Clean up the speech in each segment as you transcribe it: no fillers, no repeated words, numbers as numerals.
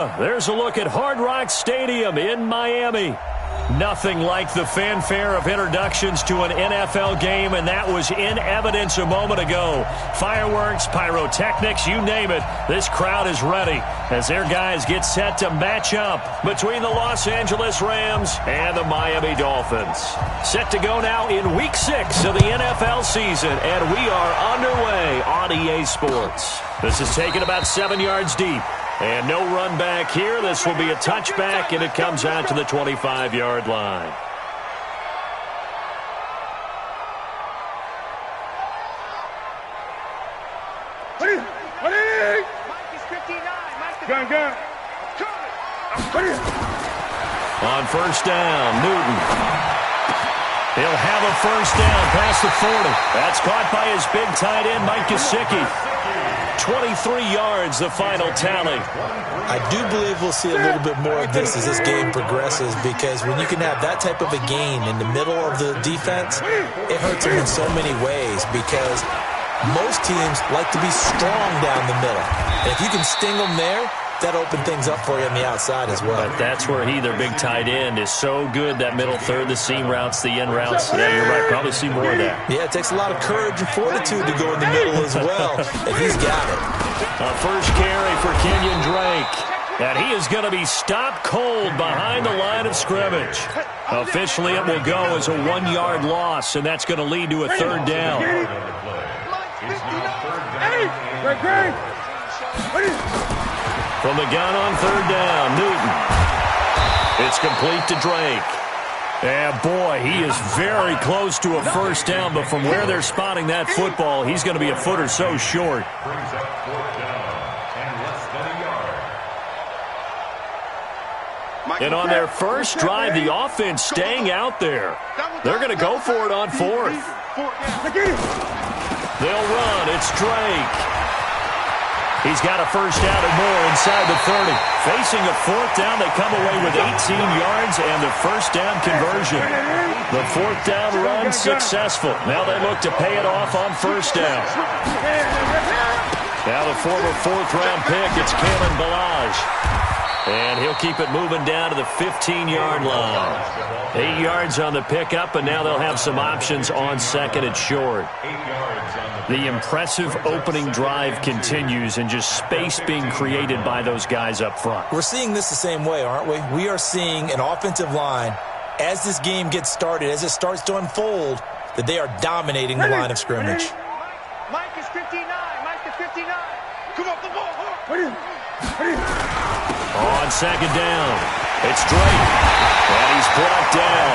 There's a look at Hard Rock Stadium in Miami. Nothing like the fanfare of introductions to an NFL game, and that was in evidence a moment ago. Fireworks, pyrotechnics, you name it. This crowd is ready as their guys get set to match up between the Los Angeles Rams and the Miami Dolphins. Set to go now in Week 6 of the NFL season, and we are underway on EA Sports. This is taken about 7 yards deep. And no run back here. This will be a touchback, and it comes out to the 25-yard line. On first down, Newton. He'll have a first down past the 40. That's caught by his big tight end, Mike Gesicki. 23 yards, the final tally. I do believe we'll see a little bit more of this as this game progresses, because when you can have that type of a gain in the middle of the defense, it hurts them in so many ways, because most teams like to be strong down the middle. And if you can sting them there, that opens things up for you on the outside as well. But that's where their big tight end, is so good, that middle third, the seam routes, the in routes. Yeah, you're right. Probably see more of that. Yeah, it takes a lot of courage and fortitude to go in the middle as well, and he's got it. A first carry for Kenyon Drake. And he is going to be stopped cold behind the line of scrimmage. Officially, it will go as a 1-yard loss, and that's going to lead to a third down. From the gun on third down, Newton. It's complete to Drake. And boy, he is very close to a first down, but from where they're spotting that football, he's going to be a foot or so short. And on their first drive, the offense staying out there. They're going to go for it on fourth. They'll run. It's Drake. He's got a first down and more inside the 30. Facing a fourth down, they come away with 18 yards and the first down conversion. The fourth down run successful. Now they look to pay it off on first down. Now the former fourth-round pick, it's Kalen Ballage. And he'll keep it moving down to the 15-yard line. 8 yards on the pickup, and now they'll have some options on second and short. The impressive opening drive continues, and just space being created by those guys up front. We're seeing this the same way, aren't we? We are seeing an offensive line, as this game gets started, as it starts to unfold, that they are dominating the line of scrimmage. Mike is 59. Mike is 59. Come on, the ball. On second down, it's Drake, and he's brought down.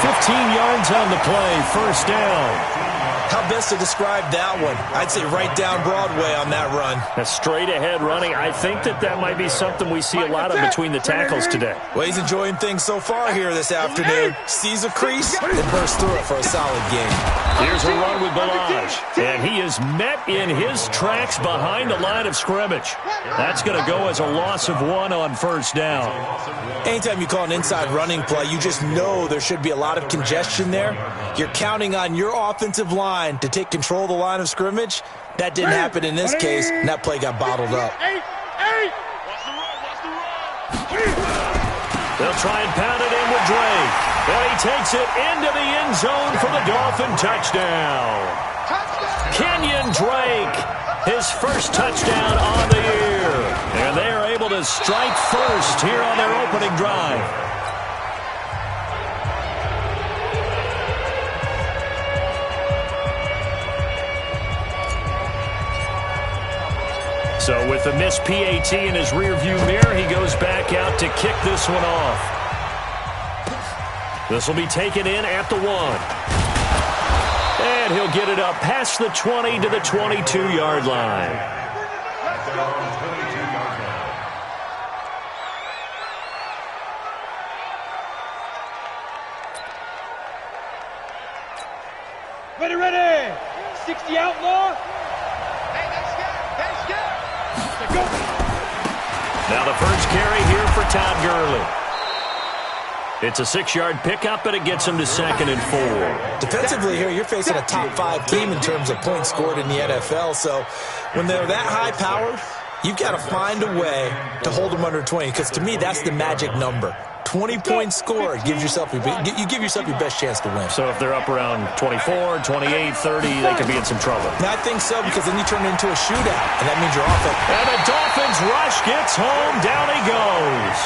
15 yards on the play, first down. How best to describe that one? I'd say right down Broadway on that run. A straight-ahead running. I think that might be something we see a lot of between the tackles today. Well, he's enjoying things so far here this afternoon. Sees a crease and bursts through it for a solid game. Here's a run with Ballage, and he is met in his tracks behind the line of scrimmage. That's going to go as a loss of 1 on first down. Anytime you call an inside running play, you just know there should be a lot of congestion there. You're counting on your offensive line to take control of the line of scrimmage. That didn't happen in this case, and that play got bottled up. They'll try and pound it in with Drake. And he takes it into the end zone for the Dolphin touchdown. Kenyon Drake, his first touchdown on the year. And they are able to strike first here on their opening drive. So with the missed PAT in his rearview mirror, he goes back out to kick this one off. This will be taken in at the 1. And he'll get it up past the 20 to the 22-yard line. Ready. 60 outlaw. Now the first carry here for Todd Gurley. It's a 6-yard pickup, and it gets him to second and 4. Defensively here, you're facing a top 5 team in terms of points scored in the NFL. So when they're that high-powered, you've got to find a way to hold them under 20, because to me, that's the magic number. 20-point score gives yourself you give yourself your best chance to win. So if they're up around 24, 28, 30, they could be in some trouble. I think so, because then you turn it into a shootout, and that means you're off it. And the Dolphins rush gets home. Down he goes.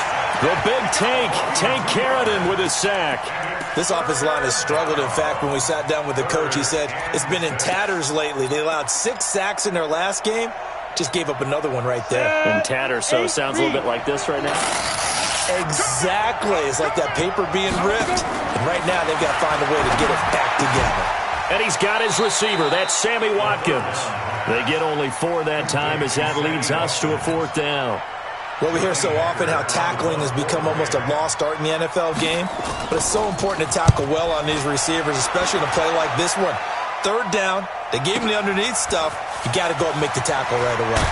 The big Tank Carradine with a sack. This offensive line has struggled. In fact, when we sat down with the coach, he said it's been in tatters lately. They allowed 6 sacks in their last game. Just gave up another one right there. In tatters, so it sounds a little bit like this right now. Exactly. It's like that paper being ripped. And right now, they've got to find a way to get it back together. And he's got his receiver. That's Sammy Watkins. They get only 4 that time as that leads us to a 4th down. Well, we hear so often how tackling has become almost a lost art in the NFL game. But it's so important to tackle well on these receivers, especially in a play like this one. 3rd down. They gave him the underneath stuff. You got to go and make the tackle right away.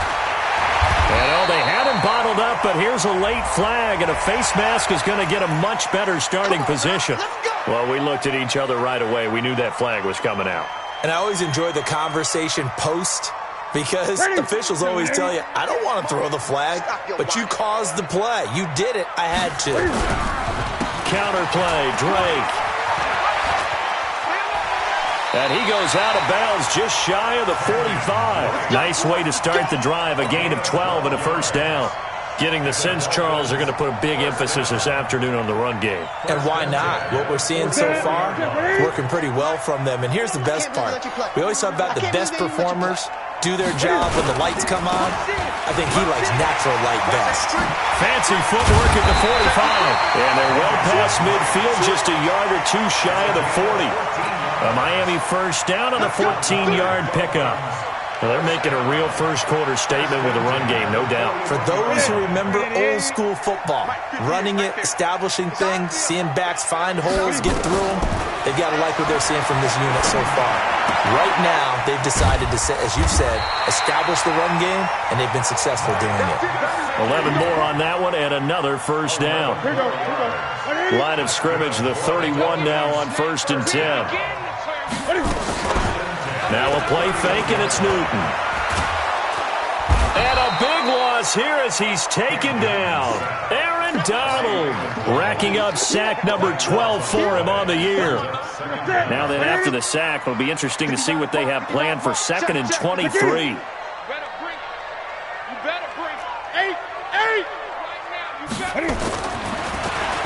And they had him bottled up, but here's a late flag, and a face mask is going to get a much better starting position. Well, we looked at each other right away. We knew that flag was coming out. And I always enjoy the conversation post, because officials always tell you, I don't want to throw the flag, but you caused the play. You did it. I had to. Counter play, Drake. And he goes out of bounds just shy of the 45. Nice way to start the drive, a gain of 12 and a 1st down. Getting the sense, Charles, are going to put a big emphasis this afternoon on the run game. And why not? What we're seeing so far, working pretty well from them. And here's the best part. We always talk about the best performers do their job when the lights come on. I think he likes natural light best. Fancy footwork at the 45. And they're well past midfield, just a yard or 2 shy of the 40. A Miami 1st down on the 14-yard pickup. Well, they're making a real first-quarter statement with a run game, no doubt. For those who remember old-school football, running it, establishing things, seeing backs find holes, get through them, they've got to like what they're seeing from this unit so far. Right now, they've decided to, as you've said, establish the run game, and they've been successful doing it. 11 more on that one, and another 1st down. Line of scrimmage, the 31 now on 1st and 10. Now a play fake, and it's Newton. And a big loss here as he's taken down. Aaron Donald racking up sack number 12 for him on the year. Now then, after the sack, it'll be interesting to see what they have planned for 2nd and 23.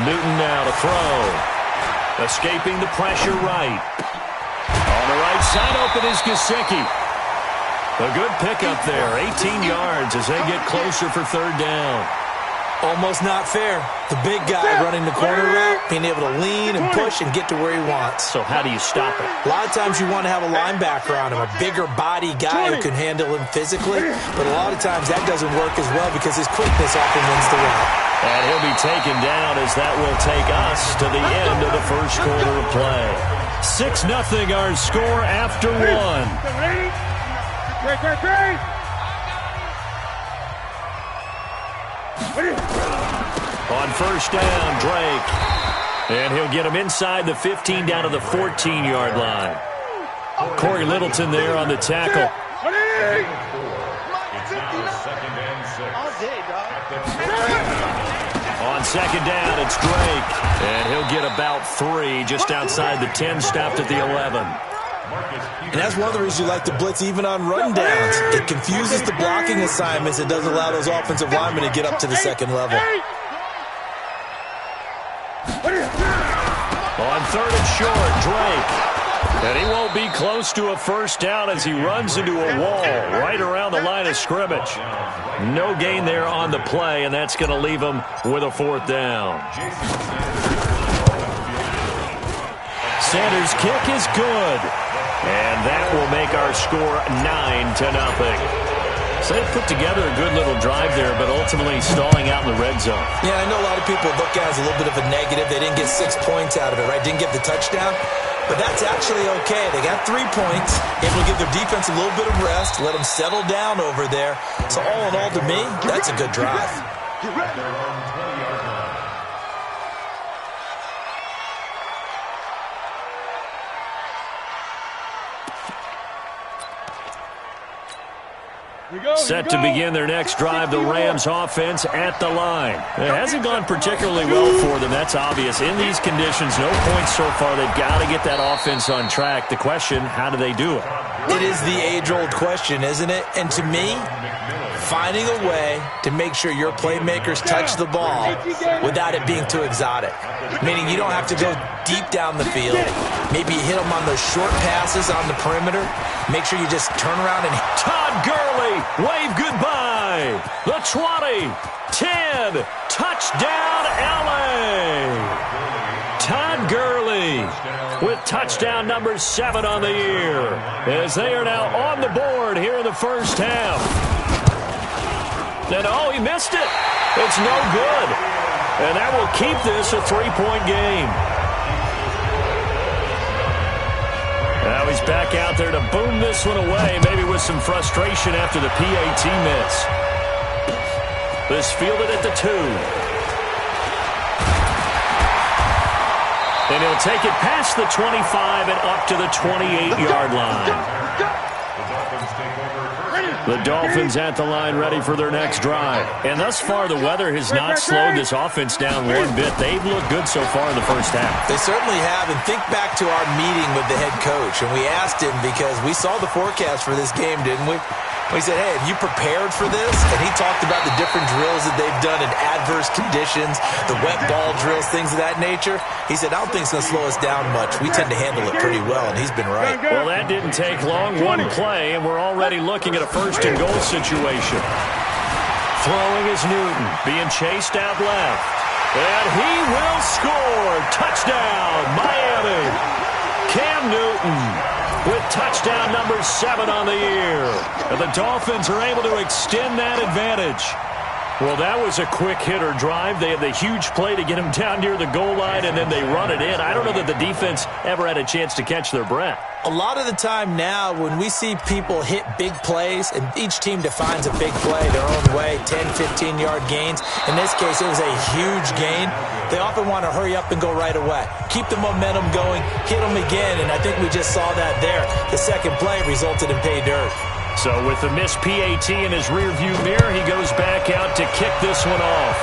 Newton now to throw. Escaping the pressure right. On the right side open is Gesicki. A good pickup there. 18 yards as they get closer for 3rd down. Almost not fair. The big guy running the corner route, being able to lean and push and get to where he wants. So how do you stop it? A lot of times you want to have a linebacker on him, a bigger body guy who can handle him physically. But a lot of times that doesn't work as well because his quickness often wins the route. And he'll be taken down as that will take us to the end of the 1st quarter of play. 6-0 our score after 1. On 1st down, Drake. And he'll get him inside the 15 down to the 14-yard line. Corey Littleton there on the tackle. On 2nd down, it's Drake. And he'll get about 3 just outside the 10, stopped at the 11. And that's one of the reasons you like to blitz even on run downs. It confuses the blocking assignments. It doesn't allow those offensive linemen to get up to the 2nd level. On 3rd and short, Drake. And he won't be close to a 1st down as he runs into a wall right around the line of scrimmage. No gain there on the play, and that's going to leave him with a 4th down. Sanders' kick is good. And that will make our score 9-0. So they put together a good little drive there, but ultimately stalling out in the red zone. Yeah, I know a lot of people look at it as a little bit of a negative. They didn't get 6 points out of it, right? Didn't get the touchdown. But that's actually okay. They got 3 points, able to give their defense a little bit of rest, let them settle down over there. So all in all, to me, that's a good drive. Set to begin their next drive, the Rams offense at the line. It hasn't gone particularly well for them, that's obvious. In these conditions, no points so far. They've got to get that offense on track. The question, how do they do it? It is the age-old question, isn't it? And to me, finding a way to make sure your playmakers touch the ball without it being too exotic. Meaning you don't have to go deep down the field. Maybe you hit them on those short passes on the perimeter. Make sure you just turn around and... Todd Gurley, wave goodbye. The 20, 10, touchdown LA. Todd Gurley with touchdown number 7 on the year as they are now on the board here in the first half. And oh, he missed it. It's no good. And that will keep this a 3-point game. Now he's back out there to boom this one away, maybe with some frustration after the PAT miss. This fielded at the 2. And he'll take it past the 25 and up to the 28-yard line. The Dolphins at the line ready for their next drive. And thus far, the weather has not slowed this offense down one bit. They've looked good so far in the first half. They certainly have. And think back to our meeting with the head coach. And we asked him because we saw the forecast for this game, didn't we? We said, hey, have you prepared for this? And he talked about the different drills that they've done in adverse conditions, the wet ball drills, things of that nature. He said, I don't think it's going to slow us down much. We tend to handle it pretty well, and he's been right. Well, that didn't take long. One play, and we're already looking at a first-and-goal situation. Throwing is Newton, being chased out left. And he will score. Touchdown, Miami. Cam Newton with touchdown number 7 on the year. And the Dolphins are able to extend that advantage. Well, that was a quick hitter drive. They had the huge play to get him down near the goal line, and then they run it in. I don't know that the defense ever had a chance to catch their breath. A lot of the time now when we see people hit big plays, and each team defines a big play their own way, 10, 15-yard gains. In this case, it was a huge gain. They often want to hurry up and go right away. Keep the momentum going, hit them again, and I think we just saw that there. The second play resulted in pay dirt. So with the missed PAT in his rearview mirror, he goes back out to kick this one off.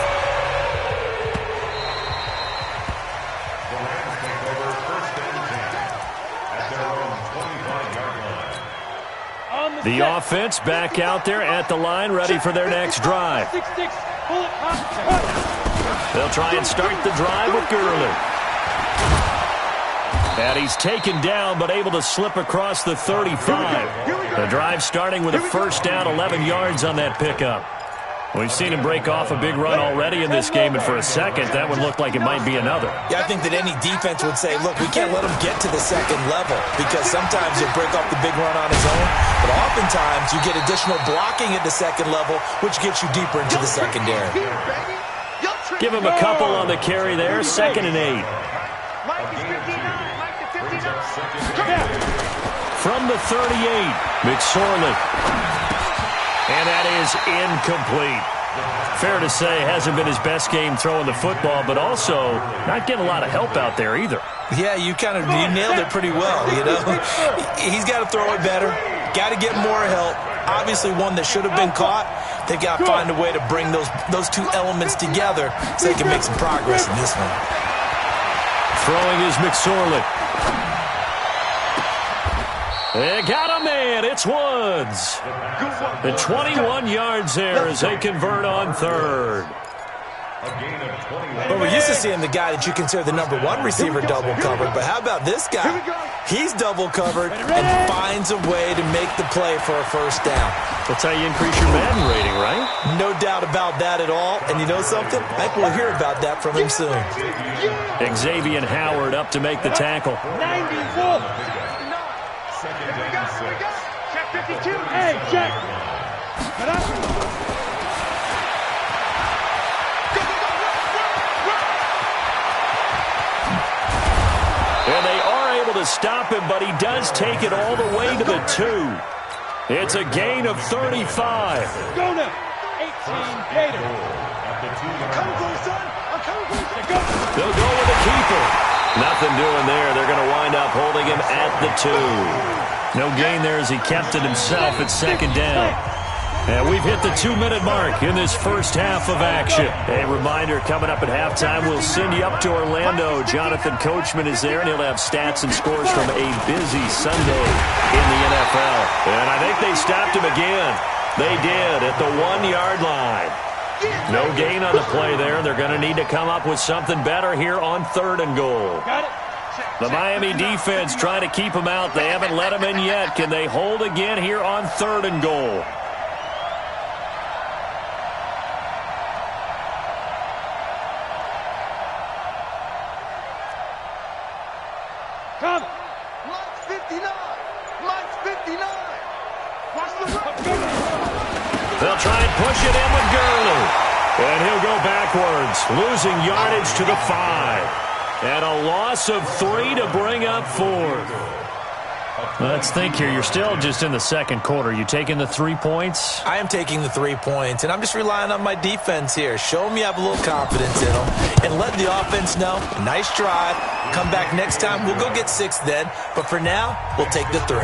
The offense back out there at the line, ready for their next drive. They'll try and start the drive with Gurley. And he's taken down, but able to slip across the 35. The drive starting with a first down, 11 yards on that pickup. We've seen him break off a big run already in this game, and for a second, that would look like it might be another. Yeah, I think that any defense would say, look, we can't let him get to the second level, because sometimes he'll break off the big run on his own, but oftentimes you get additional blocking at the second level, which gets you deeper into the secondary. Give him a couple on the carry there, 2nd and 8. From the 38, McSorley. And that is incomplete. Fair to say, hasn't been his best game throwing the football, but also not getting a lot of help out there either. Yeah, you nailed it pretty well, you know. He's got to throw it better. Got to get more help. Obviously one that should have been caught. They've got to find a way to bring those two elements together so they can make some progress in this one. Throwing is McSorley. They got a man. It's Woods. The 21 yards there as they convert on 3rd. Well, we're used to seeing the guy that you consider the number 1 receiver double covered, but how about this guy? He's double covered and finds a way to make the play for a first down. That's how you increase your Madden rating, right? No doubt about that at all. And you know something? I think we'll hear about that from him soon. Xavier Howard up to make the tackle. 94. Check 52. Hey, check. Get up. And they are able to stop him, but he does take it all the way to the 2. It's a gain of 35. Go now. 18 Gator. I'm coming for you, son. I'm coming for you. They'll go with the keeper. Nothing doing there. They're going to wind up holding him at the 2. No gain there as he kept it himself at 2nd down. And we've hit the 2-minute mark in this first half of action. A reminder, coming up at halftime, we'll send you up to Orlando. Jonathan Coachman is there, and he'll have stats and scores from a busy Sunday in the NFL. And I think they stopped him again. They did at the 1-yard line. No gain on the play there. They're going to need to come up with something better here on 3rd and goal. The Miami defense trying to keep them out. They haven't let them in yet. Can they hold again here on 3rd and goal? They'll try and push it in with Gurley. And he'll go backwards, losing yardage to the 5. And a loss of 3 to bring up 4th. Let's think here. You're still just in the second quarter. You taking the 3 points? I am taking the 3 points, and I'm just relying on my defense here. Show them you have a little confidence in them, and let the offense know. Nice drive. Come back next time. We'll go get 6 then. But for now, we'll take the 3.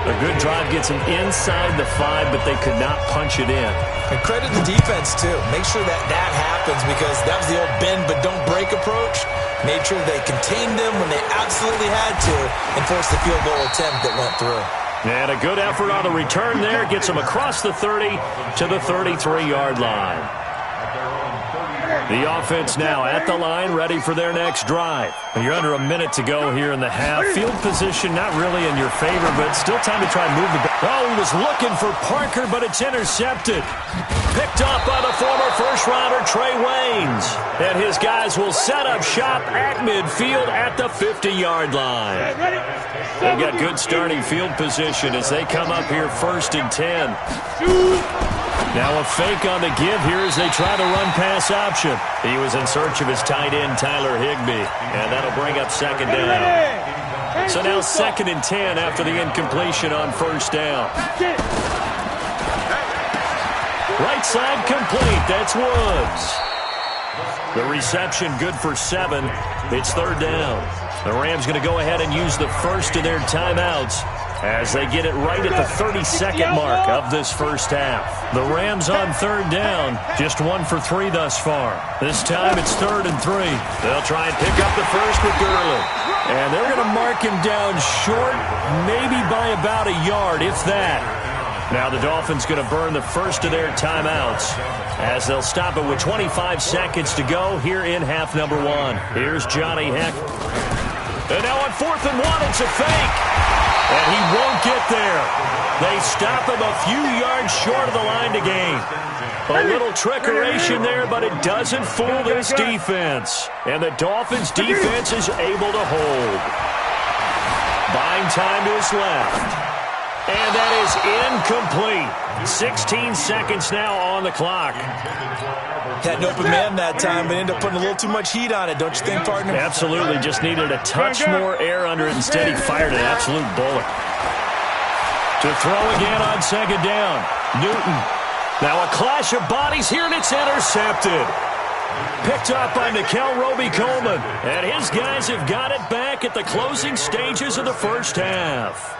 A good drive gets them inside the 5, but they could not punch it in. And credit the defense, too. Make sure that happens, because that was the old bend but don't break approach. Made sure they contained them when they absolutely had to and forced the field goal attempt that went through. And a good effort on the return there gets them across the 30 to the 33-yard line. The offense now at the line, ready for their next drive. You're under a minute to go here in the half. Field position not really in your favor, but still time to try and move the ball. Oh, he was looking for Parker, but it's intercepted. Picked up by the former first-rounder Trey Waynes. And his guys will set up shop at midfield at the 50-yard line. They've got good starting field position as they come up here 1st and 10. Now a fake on the give here as they try to run pass option. He was in search of his tight end, Tyler Higbee, and that'll bring up 2nd down. So now 2nd and 10 after the incompletion on 1st down. Right side complete. That's Woods. The reception good for 7. It's 3rd down. The Rams going to go ahead and use the first of their timeouts as they get it right at the 32nd mark of this first half. The Rams on 3rd down, just 1 for 3 thus far. This time it's 3rd and 3. They'll try and pick up the first with Gurley. And they're going to mark him down short, maybe by about a yard, if that. Now the Dolphins going to burn the first of their timeouts as they'll stop it with 25 seconds to go here in half number 1. Here's Johnny Heck. And now on 4th and 1, it's a fake. And he won't get there. They stop him a few yards short of the line to gain. A little trickeration there, but it doesn't fool this defense. And the Dolphins' defense is able to hold. Buying time to his left. And that is incomplete. 16 seconds now on the clock. Had an open man that time, but ended up putting a little too much heat on it, don't you think, partner? Absolutely. Just needed a touch more air under it. Instead, he fired an absolute bullet. To throw again on 2nd down. Newton. Now a clash of bodies here, and it's intercepted. Picked up by Nickel Roby-Coleman. And his guys have got it back at the closing stages of the first half.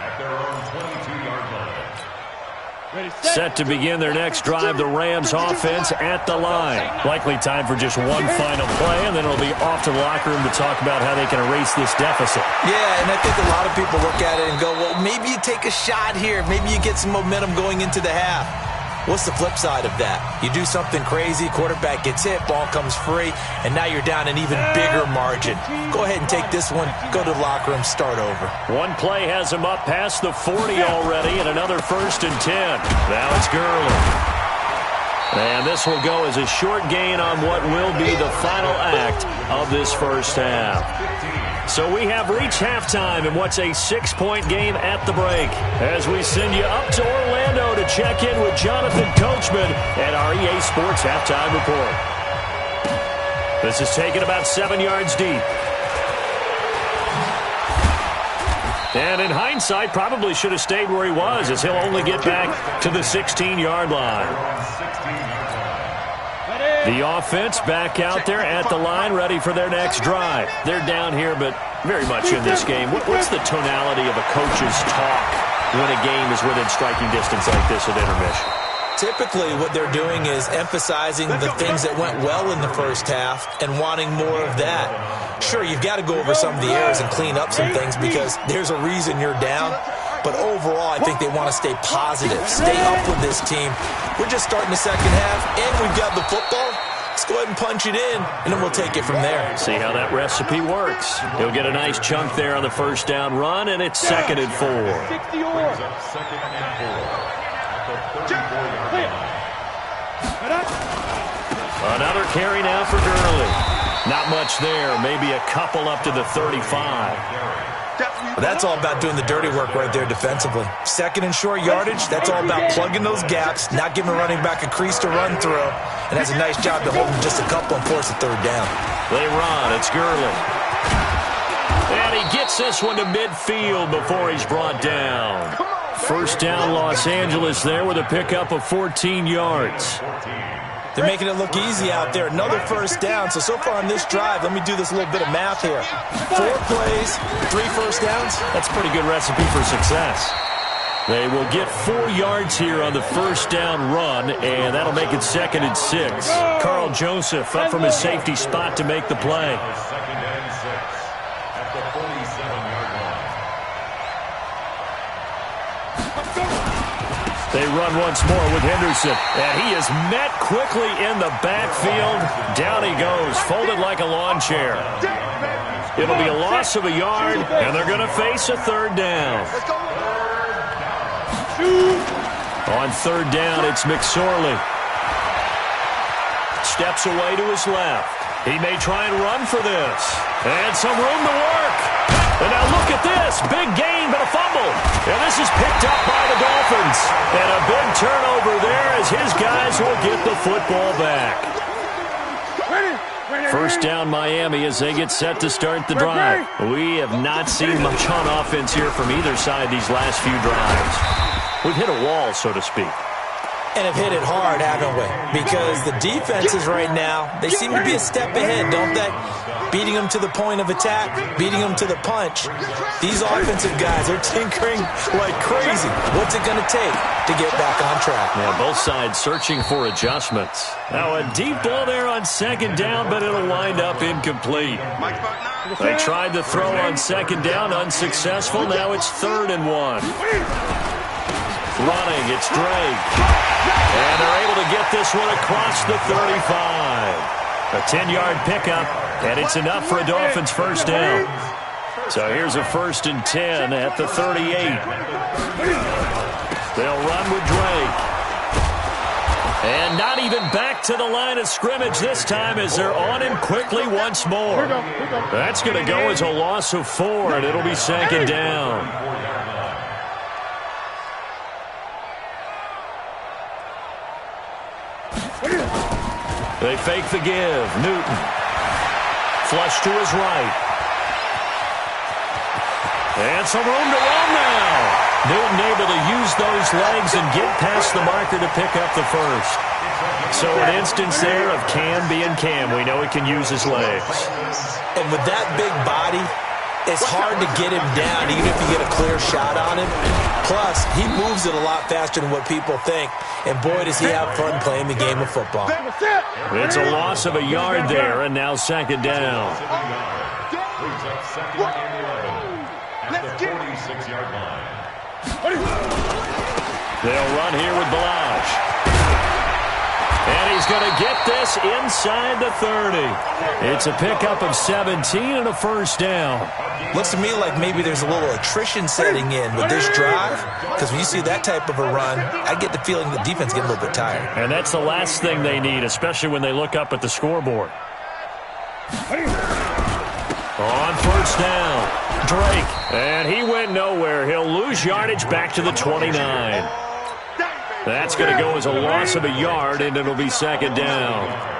Set to begin their next drive, the Rams offense at the line. Likely time for just one final play, and then it'll be off to the locker room to talk about how they can erase this deficit. Yeah, and I think a lot of people look at it and go, well, maybe you take a shot here. Maybe you get some momentum going into the half. What's the flip side of that? You do something crazy, quarterback gets hit, ball comes free, and now you're down an even bigger margin. Go ahead and take this one, go to the locker room, start over. One play has him up past the 40 already, and another 1st and 10. Now it's Gurley. And this will go as a short gain on what will be the final act of this first half. So we have reached halftime in what's a 6-point game at the break as we send you up to Orlando to check in with Jonathan Coachman at our EA Sports Halftime Report. This is taken about 7 yards deep. And in hindsight, probably should have stayed where he was as he'll only get back to the 16-yard line. The offense back out there at the line, ready for their next drive. They're down here, but very much in this game. What's the tonality of a coach's talk when a game is within striking distance like this at intermission? Typically, what they're doing is emphasizing the things that went well in the first half and wanting more of that. Sure, you've got to go over some of the errors and clean up some things because there's a reason you're down. But overall, I think they want to stay positive, stay up with this team. We're just starting the second half, and we've got the football. Let's go ahead and punch it in, and then we'll take it from there. See how that recipe works. He'll get a nice chunk there on the first down run, and it's 2nd and 4. Another carry now for Gurley. Not much there, maybe a couple up to the 35. Well, that's all about doing the dirty work right there defensively. 2nd and short yardage, that's all about plugging those gaps, not giving a running back a crease to run through, and has a nice job to hold him just a couple and force a 3rd down. They run. It's Gurley. And he gets this one to midfield before he's brought down. First down, Los Angeles there with a pickup of 14 yards. They're making it look easy out there. Another first down. So far on this drive, let me do this little bit of math here. 4 plays, 3 first downs. That's a pretty good recipe for success. They will get 4 yards here on the first down run, and that'll make it 2nd and 6. Carl Joseph up from his safety spot to make the play. They run once more with Henderson, and he is met quickly in the backfield. Down he goes, folded like a lawn chair. It'll be a loss of a yard, and they're going to face a 3rd down. On 3rd down, it's McSorley. Steps away to his left. He may try and run for this. And some room to work. And now look at this. Big gain, but a fumble. And this is picked up by the Dolphins. And a big turnover there as his guys will get the football back. First down, Miami, as they get set to start the drive. We have not seen much on offense here from either side these last few drives. We've hit a wall, so to speak. And have hit it hard, haven't we? Because the defenses right now, they seem to be a step ahead, don't they? Beating them to the point of attack, beating them to the punch. These offensive guys are tinkering like crazy. What's it going to take to get back on track? Yeah, both sides searching for adjustments. Now a deep ball there on 2nd down, but it'll wind up incomplete. They tried to throw on 2nd down, unsuccessful. Now it's 3rd and 1. Running, it's Drake. And they're able to get this one across the 35. A 10-yard pickup, and it's enough for a Dolphins first down. So here's a 1st and 10 at the 38. They'll run with Drake. And not even back to the line of scrimmage this time as they're on him quickly once more. That's going to go as a loss of 4, and it'll be 2nd down. They fake the give. Newton. Flush to his right. And some room to run now. Newton able to use those legs and get past the marker to pick up the first. So an instance there of Cam being Cam. We know he can use his legs. And with that big body, it's hard to get him down even if you get a clear shot on him. Plus, he moves it a lot faster than what people think. And boy, does he have fun playing the game of football. It's a loss of a yard there, and now 2nd down. They'll run here with Balaj. And he's going to get this inside the 30. It's a pickup of 17 and a first down. Looks to me like maybe there's a little attrition setting in with this drive, because when you see that type of a run, I get the feeling the defense getting a little bit tired. And that's the last thing they need, especially when they look up at the scoreboard. On first down, Drake. And he went nowhere. He'll lose yardage back to the 29. That's going to go as a loss of a yard, and it'll be 2nd down.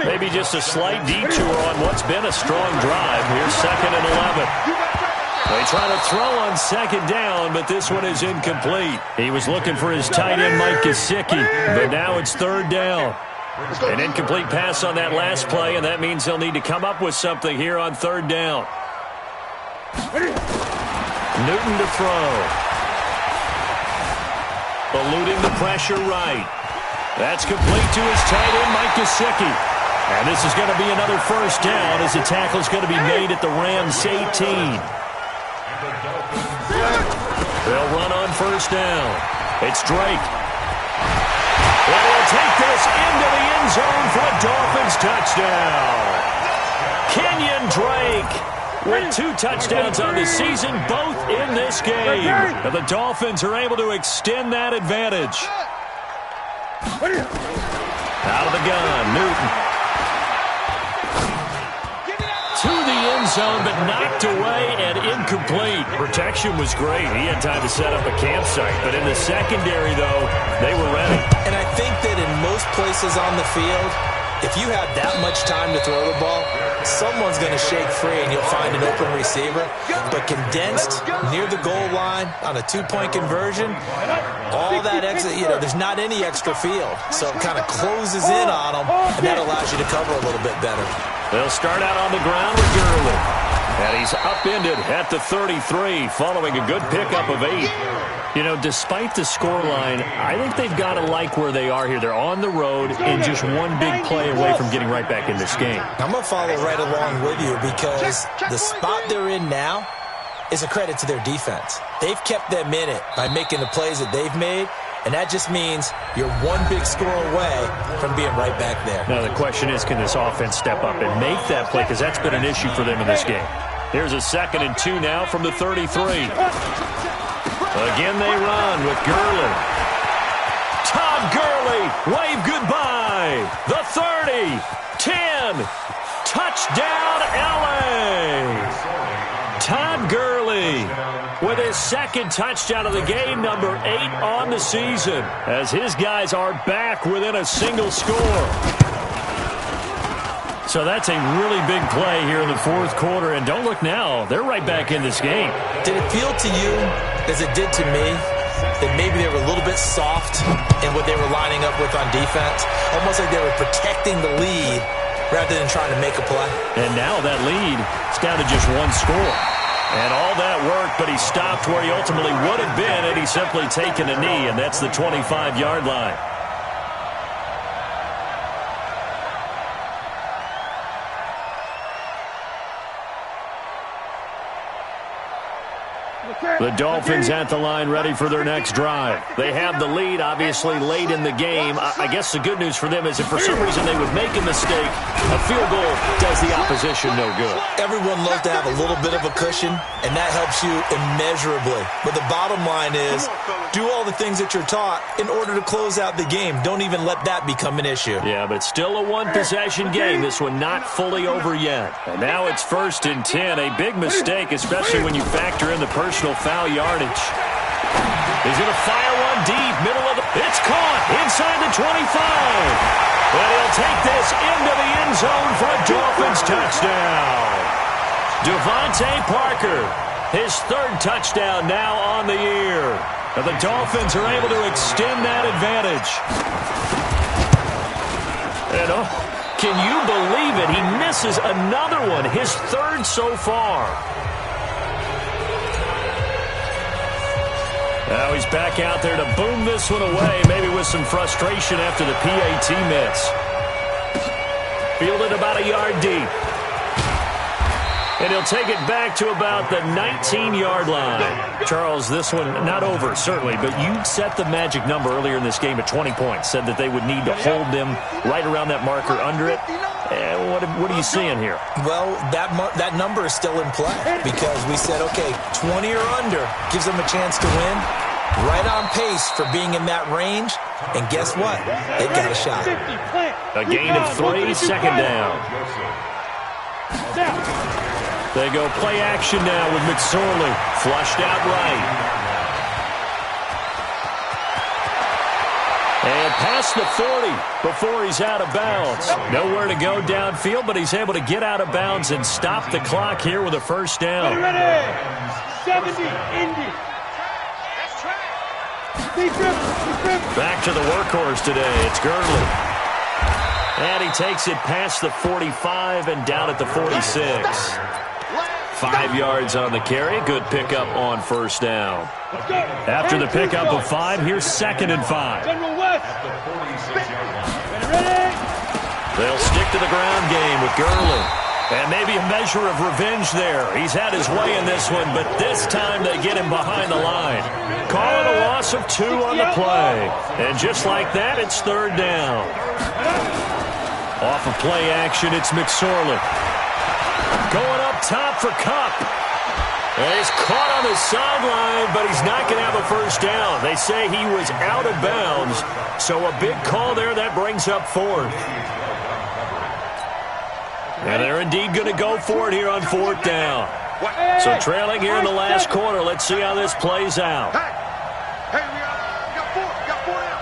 Maybe just a slight detour on what's been a strong drive. Here's 2nd and 11. They try to throw on 2nd down, but this one is incomplete. He was looking for his tight end, Mike Gesicki, but now it's 3rd down. An incomplete pass on that last play, and that means they'll need to come up with something here on 3rd down. Newton to throw. Eluding the pressure right. That's complete to his tight end, Mike Gesicki. And this is going to be another first down as the tackle is going to be made at the Rams' 18. They'll run on first down. It's Drake. And he'll take this into the end zone for a Dolphins touchdown. Kenyon Drake with 2 touchdowns on the season, both in this game. And the Dolphins are able to extend that advantage. Out of the gun, Newton. To the end zone, but knocked away and incomplete. Protection was great. He had time to set up a campsite. But in the secondary, though, they were ready. And I think that in most places on the field, if you have that much time to throw the ball, someone's going to shake free and you'll find an open receiver. But condensed near the goal line on a 2-point conversion, all that extra, there's not any extra field. So it kind of closes in on them, and that allows you to cover a little bit better. They'll start out on the ground with Gurley. And he's upended at the 33 following a good pickup of 8. Despite the scoreline, I think they've got to like where they are here. They're on the road and just one big play away from getting right back in this game. I'm going to follow right along with you because the spot they're in now is a credit to their defense. They've kept them in it by making the plays that they've made. And that just means you're one big score away from being right back there. Now, the question is, can this offense step up and make that play? Because that's been an issue for them in this game. Here's a 2nd and 2 now from the 33. Again, they run with Gurley. Todd Gurley, wave goodbye. The 30, 10, touchdown, L.A. Todd Gurley with his 2nd touchdown of the game, number 8 on the season, as his guys are back within a single score. So that's a really big play here in the 4th quarter, and don't look now, they're right back in this game. Did it feel to you, as it did to me, that maybe they were a little bit soft in what they were lining up with on defense? Almost like they were protecting the lead rather than trying to make a play. And now that lead is down to just 1 score. And all that worked, but he stopped where he ultimately would have been had he simply taken a knee, and that's the 25-yard line. The Dolphins at the line ready for their next drive. They have the lead, obviously, late in the game. I guess the good news for them is if for some reason they would make a mistake, a field goal does the opposition no good. Everyone loves to have a little bit of a cushion, and that helps you immeasurably. But the bottom line is, do all the things that you're taught in order to close out the game. Don't even let that become an issue. Yeah, but still a 1-possession game. This one not fully over yet. And now it's 1st and 10. A big mistake, especially when you factor in the personal foul yardage. He's going to fire one deep, middle of the... It's caught inside the 25. And he'll take this into the end zone for a Dolphins touchdown. Devontae Parker, his 3rd touchdown now on the year. And the Dolphins are able to extend that advantage. And can you believe it? He misses another one, his 3rd so far. Now he's back out there to boom this one away, maybe with some frustration after the PAT miss. Fielded about a yard deep. And he'll take it back to about the 19-yard line. Charles, this one not over, certainly, but you set the magic number earlier in this game at 20 points, said that they would need to hold them right around that marker under it. What are you seeing here? Well, that number is still in play because we said, okay, 20 or under gives them a chance to win. Right on pace for being in that range. And guess what? They got a shot. A gain of 3, 2nd down. They go play action now with McSorley. Flushed out right. And past the 40 before he's out of bounds. Nowhere to go downfield, but he's able to get out of bounds and stop the clock here with a 1st down. Ready. 70, Indy. Back to the workhorse today. It's Gurley. And he takes it past the 45 and down at the 46. 5 yards on the carry. Good pickup on first down. After the pickup of 5, here's 2nd and 5. They'll stick to the ground game with Gurley. And maybe a measure of revenge there. He's had his way in this one, but this time they get him behind the line. Call it a loss of 2 on the play. And just like that, it's 3rd down. Off of play action, it's McSorley. Going up top for Kupp. And he's caught on the sideline, but he's not going to have a first down. They say he was out of bounds, so a big call there that brings up 4th. And they're indeed going to go for it here on 4th down. So trailing here in the last quarter. Let's see how this plays out. Hey, we got 4 now.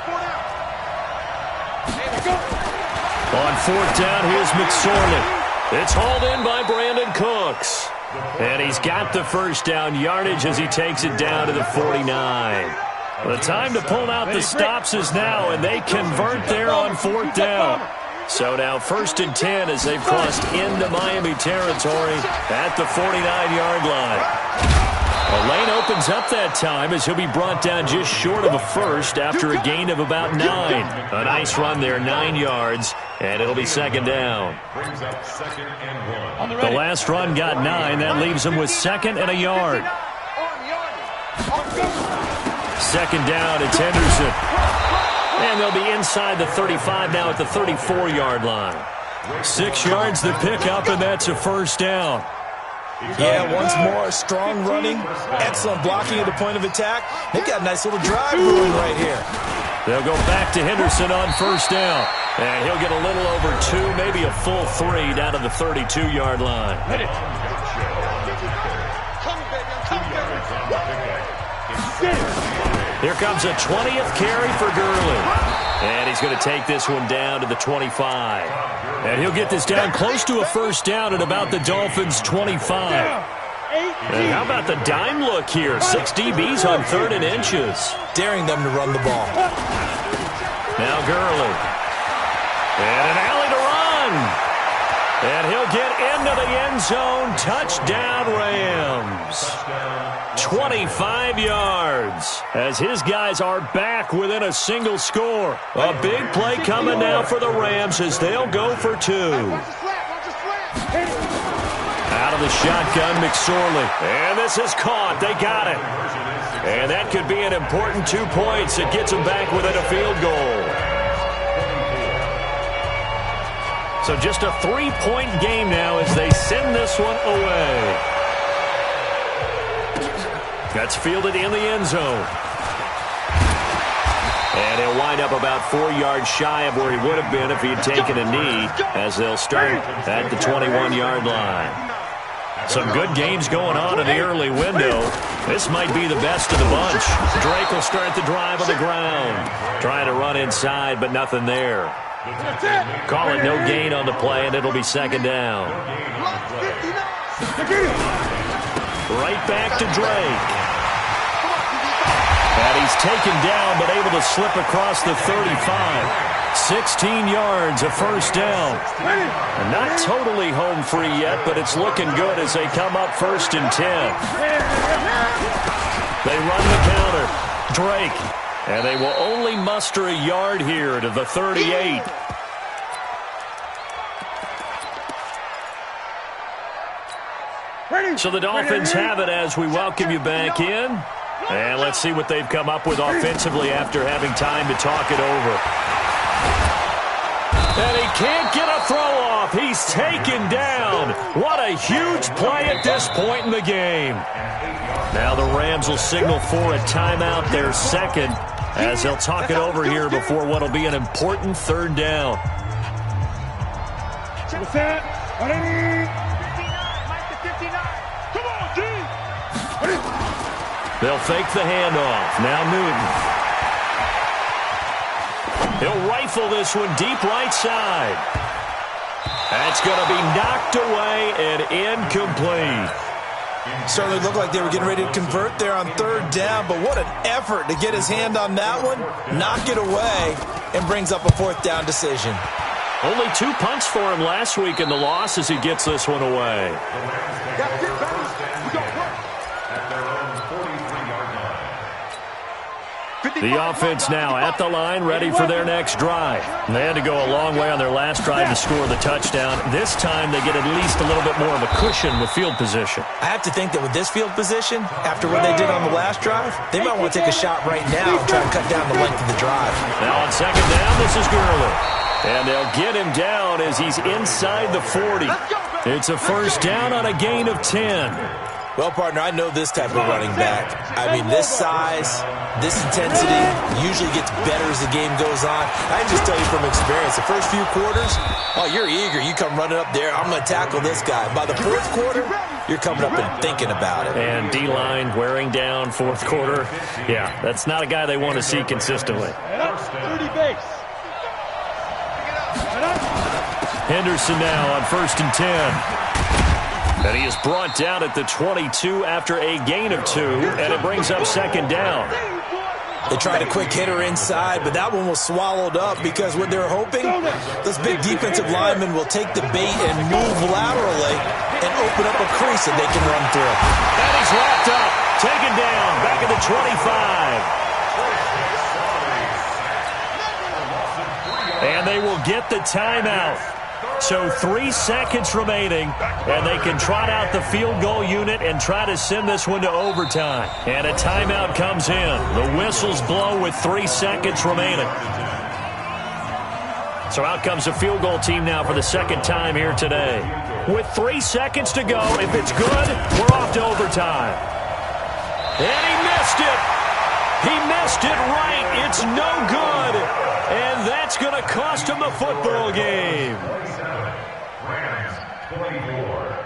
On 4th down, here's McSorley. It's hauled in by Brandon Cooks. And he's got the first down yardage as he takes it down to the 49. The time to pull out the stops is now, and they convert there on 4th down. So now 1st and 10 as they've crossed into Miami territory at the 49-yard line. A lane opens up that time as he'll be brought down just short of a first after a gain of about 9. A nice run there, 9 yards, and it'll be 2nd down. The last run got 9. That leaves him with 2nd and a yard. 2nd down, it's Henderson. And they'll be inside the 35 now at the 34-yard line. 6 yards the pickup, and that's a first down. Yeah, once more, strong running, excellent blocking at the point of attack. They've got a nice little drive brewing right here. They'll go back to Henderson on first down. And he'll get a little over 2, maybe a full 3 down to the 32-yard line. Here comes a 20th carry for Gurley. And he's going to take this one down to the 25. And he'll get this down close to a first down at about the Dolphins' 25. And how about the dime look here? 6 DBs on 3rd and inches. Daring them to run the ball. Now Gurley. And an alley to run. And he'll get into the end zone. Touchdown, Rams. 25 yards as his guys are back within a single score. A big play coming now for the Rams as they'll go for 2. Out of the shotgun, McSorley. And this is caught. They got it. And that could be an important 2 points. It gets them back within a field goal. So just a 3-point game now as they send this one away. That's fielded in the end zone. And he'll wind up about 4 yards shy of where he would have been if he had taken a knee as they'll start at the 21-yard line. Some good games going on in the early window. This might be the best of the bunch. Drake will start the drive on the ground. Trying to run inside, but nothing there. Call it no gain on the play, and it'll be 2nd down. Right back to Drake. And he's taken down, but able to slip across the 35. 16 yards, a first down. And not totally home free yet, but it's looking good as they come up 1st and 10. They run the counter. Drake. And they will only muster a yard here to the 38. So the Dolphins have it as we welcome you back in. And let's see what they've come up with offensively after having time to talk it over. And he can't get a throw off. He's taken down. What a huge play at this point in the game. Now the Rams will signal for a timeout, their 2nd, as they'll talk it over here before what will be an important 3rd down. What's that? Come on, D! They'll fake the handoff. Now Newton. He'll rifle this one deep right side. That's going to be knocked away and incomplete. Certainly looked like they were getting ready to convert there on 3rd down, but what an effort to get his hand on that one, knock it away, and brings up a 4th down decision. Only 2 punts for him last week in the loss as he gets this one away. The offense now at the line, ready for their next drive. They had to go a long way on their last drive to score the touchdown. This time they get at least a little bit more of a cushion with field position. I have to think that with this field position, after what they did on the last drive, they might want to take a shot right now and try to cut down the length of the drive. Now on second down, this is Gurley. And they'll get him down as he's inside the 40. It's a first down on a gain of 10. Well, partner, I know this type of running back. I mean, this size, this intensity usually gets better as the game goes on. I can just tell you from experience, the first few quarters, oh, you're eager. You come running up there, I'm going to tackle this guy. By the fourth quarter, you're coming up and thinking about it. And D-line wearing down fourth quarter. Yeah, that's not a guy they want to see consistently. Henderson now on 1st and 10. And he is brought down at the 22 after a gain of 2, and it brings up second down. They tried a quick hitter inside, but that one was swallowed up because what they're hoping, those big defensive linemen will take the bait and move laterally and open up a crease that they can run through. And he's wrapped up, taken down, back at the 25. And they will get the timeout. So 3 seconds remaining, and they can trot out the field goal unit and try to send this one to overtime. And a timeout comes in. The whistles blow with 3 seconds remaining. So out comes the field goal team now for the second time here today. With 3 seconds to go, if it's good, we're off to overtime. And he missed it. He missed it right. It's no good. And that's going to cost him the football game. 24.